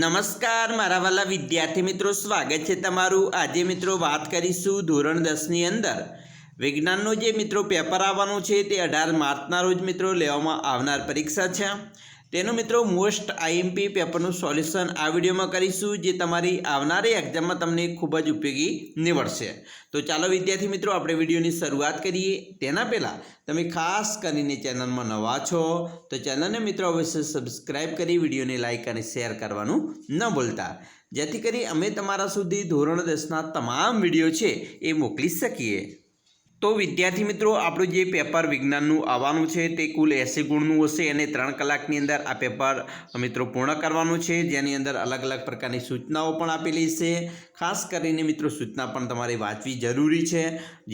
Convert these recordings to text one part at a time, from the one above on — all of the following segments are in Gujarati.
નમસ્કાર મારા વાલા વિદ્યાર્થી મિત્રો, સ્વાગત છે તમારું। આજે મિત્રો વાત કરીશું ધોરણ 10ની અંદર વિજ્ઞાનનો જે મિત્રો પેપર આવવાનું છે તે 18 માર્ચના રોજ મિત્રો લેવામાં આવનાર પરીક્ષા છે। તેનો મિત્રો મોસ્ટ આઈએમપી પેપરનું સોલ્યુશન આ વિડીયોમાં કરીશું, જે તમારી આવનારી એક્ઝામમાં તમને ખૂબ જ ઉપયોગી નીવડશે। તો ચાલો વિદ્યાર્થી મિત્રો આપણે વિડીયોની શરૂઆત કરીએ। તેના પહેલાં તમે ખાસ કરીને ચેનલમાં નવા છો તો ચેનલને મિત્રો અવશ્ય સબસ્ક્રાઇબ કરી વિડીયોને લાઇક અને શેર કરવાનું ન ભૂલતા, જેથી કરી અમે તમારા સુધી ધોરણ 10ના તમામ વિડીયો છે એ મોકલી શકીએ। તો વિદ્યાર્થી મિત્રો, આપણું જે પેપર વિજ્ઞાનનું આવવાનું છે તે કુલ 80 ગુણનું હશે અને 3 કલાકની અંદર આ પેપર મિત્રો પૂર્ણ કરવાનું છે, જેની અંદર અલગ અલગ પ્રકારની સૂચનાઓ પણ આપેલી છે। ખાસ કરીને મિત્રો સૂચના પણ તમારે વાંચવી જરૂરી છે।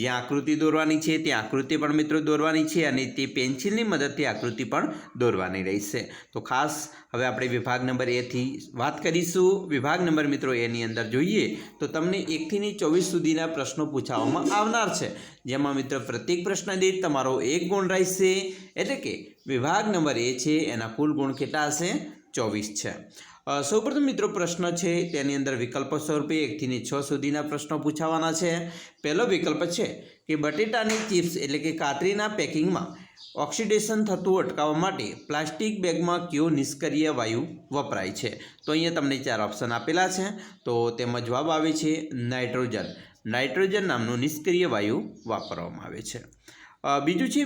જ્યાં આકૃતિ દોરવાની છે ત્યાં આકૃતિ પણ મિત્રો દોરવાની છે અને તે પેન્સિલની મદદથી આકૃતિ પણ દોરવાની રહેશે। તો ખાસ હવે આપણે વિભાગ નંબર A થી વાત કરીશું। વિભાગ નંબર મિત્રો એની અંદર જોઈએ તો તમને 1 થી 24 સુધીના પ્રશ્નો પૂછવામાં આવનાર છે, જેમાં મિત્રો પ્રત્યેક પ્રશ્ન દીઠ તમારો 1 ગુણ રહેશે। એટલે કે વિભાગ નંબર A છે એના કુલ ગુણ કેટલા હશે? 24 છે। સૌપ્રથમ મિત્રો પ્રશ્ન છે તેની અંદર વિકલ્પ સ્વરૂપે 1 થી 6 સુધીના પ્રશ્નો પૂછાવાના છે। પહેલો વિકલ્પ છે કે બટેટાની ચિપ્સ એટલે કે કાતરીના પેકિંગમાં ઓક્સિડેશન થતું અટકાવવા માટે પ્લાસ્ટિક બેગમાં કયો નિષ્ક્રિય વાયુ વપરાય છે? તો અહીંયા તમને 4 ઓપ્શન આપેલા છે, તો તેમાં જવાબ આવે છે નાઇટ્રોજન। નાઇટ્રોજન નામનું નિષ્ક્રિય વાયુ વાપરવામાં આવે છે। બીજું છે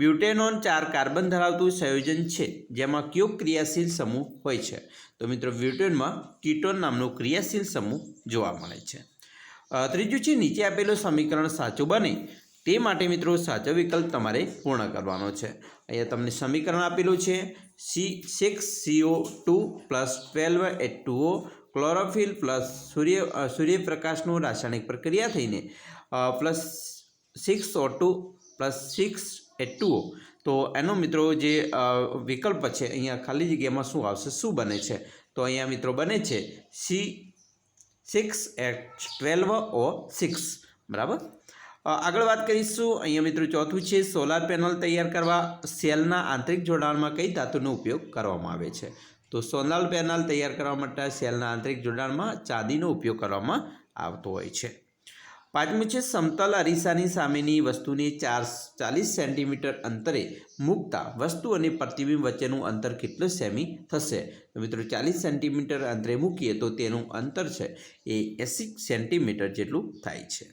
બ્યુટેનોન 4 કાર્બન ધરાવતું સંયોજન છે, જેમાં કયો ક્રિયાશીલ સમૂહ હોય છે? તો મિત્રો બ્યુટેનમાં કીટોન નામનો ક્રિયાશીલ સમૂહ જોવા મળે છે। ત્રીજું છે નીચે આપેલું સમીકરણ સાચું બને તે માટે મિત્રો સાચો વિકલ્પ તમારે પૂર્ણ કરવાનો છે। અહીંયા તમને સમીકરણ આપેલું છે C6CO2 + 12H2O ક્લોરોફિલ પ્લસ સૂર્યપ્રકાશનું રાસાયણિક પ્રક્રિયા થઈને +6O2 + 6H2O। તો એનો મિત્રો જે વિકલ્પ છે અહીંયા ખાલી જગ્યામાં શું આવશે, શું બને છે? તો અહીંયા મિત્રો બને છે C6H12O6, બરાબર। આગળ વાત કરીશું। અહીંયા મિત્રો ચોથું છે સોલાર પેનલ તૈયાર કરવા સેલના આંતરિક જોડાણમાં કઈ ધાતુનો ઉપયોગ કરવામાં આવે છે? તો સોલાર પેનલ તૈયાર કરવા માટે સેલના આંતરિક જોડાણમાં ચાંદીનો ઉપયોગ કરવામાં આવતો હોય છે। પાંચમું છે સમતલ અરીસાની સામેની વસ્તુને 40 સેન્ટીમીટર અંતરે મૂકતા વસ્તુ અને પ્રતિબિંબ વચ્ચેનું અંતર કેટલું સેમી થશે? તો મિત્રો 40 સેન્ટીમીટર અંતરે મૂકીએ તો તેનું અંતર છે એ 80 સેન્ટીમીટર જેટલું થાય છે।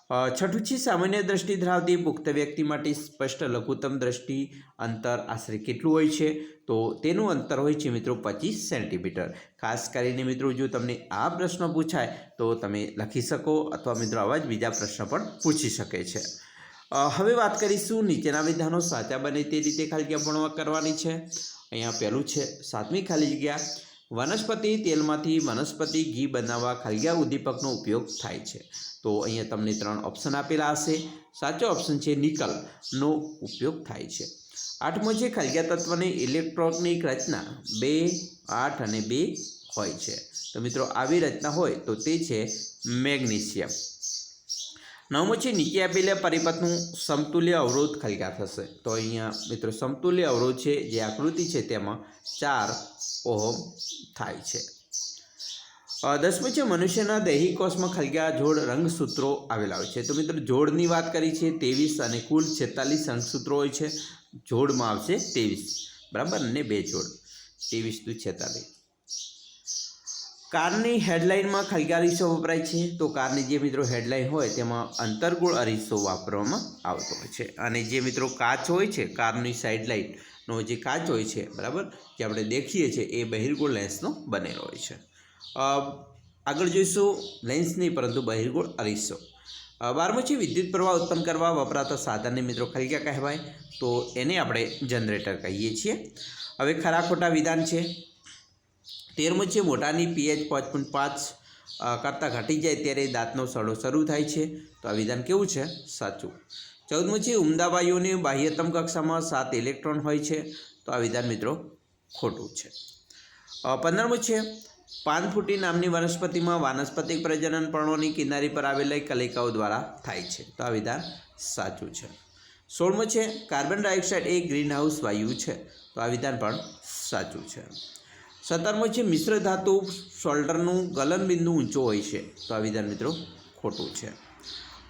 છઠ્ઠું છે સામાન્ય દ્રષ્ટિ ધરાવતી પુખ્ત વ્યક્તિ માટે સ્પષ્ટ લઘુત્તમ દ્રષ્ટિ અંતર આશરે કેટલું હોય છે? તો તેનું અંતર હોય છે મિત્રો 25 સેન્ટીમીટર। ખાસ કરીને મિત્રો જો તમને આ પ્રશ્ન પૂછાય તો તમે લખી શકો, અથવા મિત્રો આવા જ બીજા પ્રશ્ન પણ પૂછી શકે છે। હવે વાત કરીશું નીચેના વિધાનો સાચા બને તે રીતે ખાલી જગ્યા પૂર્ણ કરવાની છે। અહીંયા પહેલું છે 7મી ખાલી જગ્યા, વનસ્પતિ તેલમાંથી વનસ્પતિ ઘી બનાવવા ખાલી જગ્યા ઉદ્દીપકનો ઉપયોગ થાય છે। તો અહીંયા તમને 3 ઓપ્શન આપેલા હશે। સાચો ઓપ્શન છે નિકલનો ઉપયોગ થાય છે। 8મો છે ખાલી જગ્યા તત્વની ઇલેક્ટ્રોનિક રચના 2, 8 અને 2 હોય છે। તો મિત્રો આવી રચના હોય તો તે છે મેગ્નેશિયમ। 9મો છે નીચે આપેલા પરિપથનું સમતુલ્ય અવરોધ ખાલી જગ્યા થશે? તો અહીંયા મિત્રો સમતુલ્ય અવરોધ છે જે આકૃતિ છે તેમાં 4 ઓહમ થાય છે। 10મું છે મનુષ્યના દૈહિક કોષમાં ખાલી જગ્યા જોડ રંગસૂત્રો આવેલા હોય છે। તો મિત્રો જોડની વાત કરી છે 23 અને કુલ 46 રંગસૂત્રો હોય છે। જોડમાં આવશે 23, બરાબર, અને 2 જોડ 23 × 46। કારની હેડલાઇનમાં ખાલી જગ્યા અરીસો વપરાય છે? તો કારની જે મિત્રો હેડલાઇન હોય તેમાં અંતર્ગોળ અરીસો વાપરવામાં આવતો હોય છે, અને જે મિત્રો કાચ હોય છે કારની સાઇડ લાઇટનો જે કાચ હોય છે, બરાબર, જે આપણે દેખીએ છીએ એ બહિર્ગોળ લેન્સનો બનેલો હોય છે। આગળ જોઈશું લેન્સ નહીં પરંતુ બહિર્ગોળ અરીસો। 12મું છે વિદ્યુત પ્રવાહ ઉત્પન્ન કરવા વપરાતા સાધનને મિત્રો ખાલી જગ્યા કહેવાય? તો એને આપણે જનરેટર કહીએ છીએ। હવે ખરા ખોટા વિધાન છે। 13મું છે મોટાની pH 5.5 કરતાં ઘટી જાય ત્યારે દાંતનો સડો શરૂ થાય છે? તો આ વિધાન કેવું છે? સાચું। 14મું છે ઉમદા વાયુઓની બાહ્યતમ કક્ષામાં 7 ઇલેક્ટ્રોન હોય છે? તો આ વિધાન મિત્રો ખોટું છે। 15મું છે પાનફૂટી નામની વનસ્પતિમાં વાનસ્પતિક પ્રજનન પર્ણોની કિનારી પર આવેલા કલિકાઓ દ્વારા થાય છે? તો આ વિધાન સાચું છે। 16મું છે કાર્બન ડાયોક્સાઇડ એક ગ્રીનહાઉસ વાયુ છે? તો આ વિધાન પણ સાચું છે। 17મું છે મિશ્ર ધાતુ સોલ્ડરનું ગલનબિંદુ ઊંચો હોય છે, તો આ વિધાન મિત્રો ખોટું છે.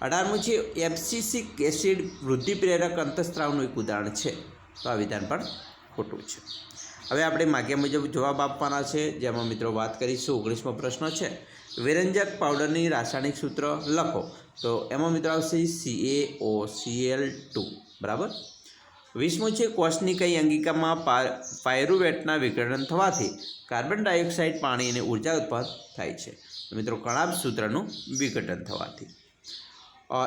18મું છે એબ્સિસિક એસિડ વૃદ્ધિ પ્રેરક અંતઃસ્ત્રાવનું એક ઉદાહરણ છે, તો આ વિધાન પણ ખોટું છે. હવે આપણે માગ્યા મુજબ જવાબ આપવાના છે, જેમાં મિત્રો વાત કરીશું. 19મો પ્રશ્ન છે વિરંજક પાવડરની રાસાયણિક સૂત્ર લખો, તો એમાં મિત્રો આવશે CaOCl2, બરાબર. 20મું છે કોષની કઈ અંગિકામાં પાયરુવેટના વિઘટન થવાથી કાર્બન ડાયોક્સાઇડ પાણી અને ઉર્જા ઉત્પન્ન થાય છે, તો મિત્રો કણાભ સૂત્રનું વિઘટન થવાથી.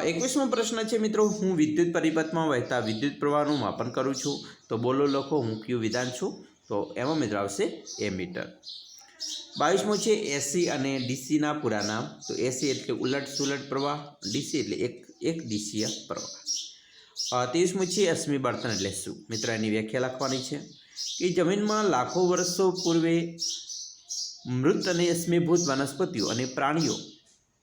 21મો પ્રશ્ન છે મિત્રો હું વિદ્યુત પરિપથમાં વહેતા વિદ્યુત પ્રવાહનું માપન કરું છું, તો બોલો લખો હું કયું વિધાન છું, તો એમાં મિત્રો આવશે એમીટર. 22મો છે એસી અને ડીસીના પૂરા નામ, તો એસી એટલે ઉલટ સુલટ પ્રવાહ, ડીસી એટલે એક દિશીય પ્રવાહ. 23મું છે અશ્મિ બળતણ એટલે શું, મિત્રો એની વ્યાખ્યા લખવાની છે કે જમીનમાં લાખો વર્ષો પૂર્વે મૃત અને અશ્મિભૂત વનસ્પતિઓ અને પ્રાણીઓ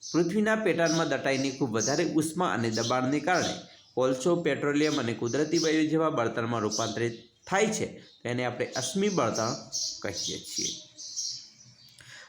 પૃથ્વીના પેટાળમાં દટાઈને ખૂબ વધારે ઉષ્મા અને દબાણને કારણે કોલસો, પેટ્રોલિયમ અને કુદરતી વાયુ જેવા બળતણમાં રૂપાંતરિત થાય છે, તેને આપણે અશ્મિ બળતણ કહીએ છીએ.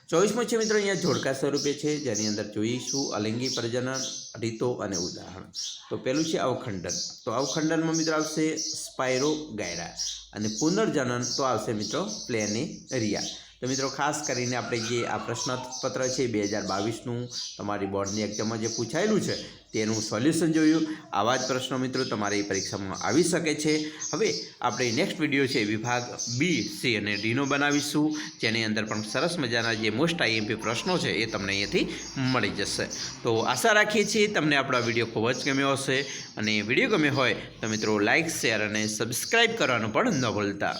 24મો છે મિત્રો અહીંયા જોડકા સ્વરૂપે છે, જેની અંદર જોઈશું અલિંગી પ્રજનન, રીતો અને ઉદાહરણ. તો પહેલું છે અવખંડન, તો અવખંડનમાં મિત્રો આવશે સ્પાયરોગાયરા, અને પુનર્જનન તો આવશે મિત્રો પ્લેનેરિયા. તો મિત્રો ખાસ કરીને આપણે જે આ પ્રશ્નપત્ર છે 2022નું તમારી બોર્ડની એક્ઝામમાં જે પૂછાયેલું છે તેનું સોલ્યુશન જોયું. આવા જ પ્રશ્નો મિત્રો તમારી પરીક્ષામાં આવી શકે છે. હવે આપણે નેક્સ્ટ વિડીયો છે વિભાગ બી, સી અને ડીનો બનાવીશું, જેની અંદર પણ સરસ મજાના જે મોસ્ટ આઈએમપી પ્રશ્નો છે એ તમને અહીંયાથી મળી જશે. તો આશા રાખીએ છીએ તમને આપણો વિડીયો ખૂબ જ ગમ્યો હશે, અને વિડીયો ગમ્યો હોય તો મિત્રો લાઇક, શેર અને સબસ્ક્રાઈબ કરવાનું પણ ન ભૂલતા.